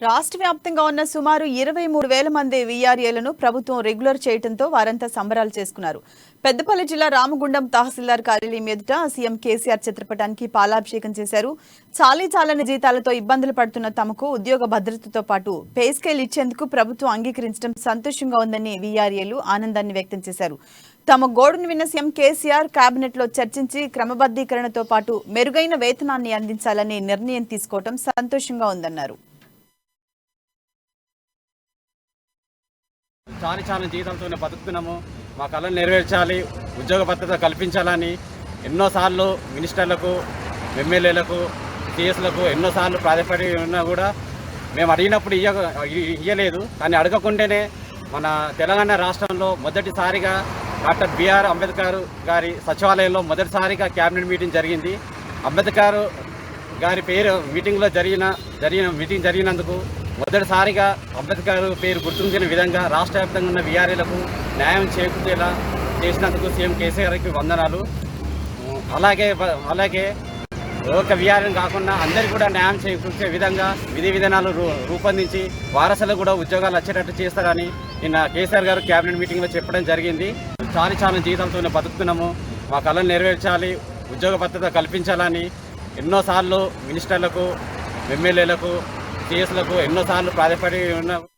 రాష్ట్ర వ్యాప్తంగా ఉన్న సుమారు 23,000 మంది వీఆర్ఏలను ప్రభుత్వం రెగ్యులర్ చేయడంతో వారంతా సంబరాలు చేసుకున్నారు. పెద్దపల్లి జిల్లా రామగుండం తహసీల్దార్ కార్యాలయం ఎదుట సీఎం కేసీఆర్ చిత్రపటానికి పాలాభిషేకం చేశారు. చాలని జీతాలతో ఇబ్బందులు పడుతున్న తమకు ఉద్యోగ భద్రతతో పాటు పే స్కేల్ ఇచ్చేందుకు ప్రభుత్వం అంగీకరించడం సంతోషంగా ఉందని వీఆర్ఏలు ఆనందాన్ని వ్యక్తం చేశారు. తమ గోడును విన్న సీఎం కేసీఆర్ కేబినెట్ లో చర్చించి క్రమబద్ధీకరణతో పాటు మెరుగైన వేతనాన్ని అందించాలని నిర్ణయం తీసుకోవడం సంతోషంగా ఉందన్నారు. చాలా జీతంతోనే బతుకుతున్నాము. మా కళను నెరవేర్చాలి, ఉద్యోగ భద్రత కల్పించాలని ఎన్నోసార్లు మినిస్టర్లకు, ఎమ్మెల్యేలకు, సిఎస్లకు ఎన్నోసార్లు ప్రాధాన్యపడి ఉన్నా కూడా మేము అడిగినప్పుడు ఇయ్యలేదు. కానీ అడగకుండానే మన తెలంగాణ రాష్ట్రంలో మొదటిసారిగా డాక్టర్ బిఆర్ అంబేద్కర్ గారి సచివాలయంలో మొదటిసారిగా క్యాబినెట్ మీటింగ్ జరిగింది. అంబేద్కర్ గారి పేరు మీటింగ్లో జరిగినందుకు మొదటిసారిగా అంబేద్కర్ పేరు గుర్తించిన విధంగా రాష్ట్ర వ్యాప్తంగా ఉన్న వీఆర్ఏలకు న్యాయం చేకూర్చేలా చేసినందుకు సీఎం కేసీఆర్కి వందనాలు. అలాగే ఒక వీఆర్ఏని కాకుండా అందరికీ కూడా న్యాయం చేకూర్చే విధంగా విధి విధానాలు రూపొందించి వారసులకు కూడా ఉద్యోగాలు వచ్చేటట్టు చేస్తారని నిన్న కేసీఆర్ గారు క్యాబినెట్ మీటింగ్లో చెప్పడం జరిగింది. చాలా జీతంతోనే బతుకుతున్నాము. మా కళను నెరవేర్చాలి, ఉద్యోగ భద్రత కల్పించాలని ఎన్నోసార్లు మినిస్టర్లకు, ఎమ్మెల్యేలకు, సిఎస్లకు ఎన్నోసార్లు ప్రాధాన్యపడి ఉన్నా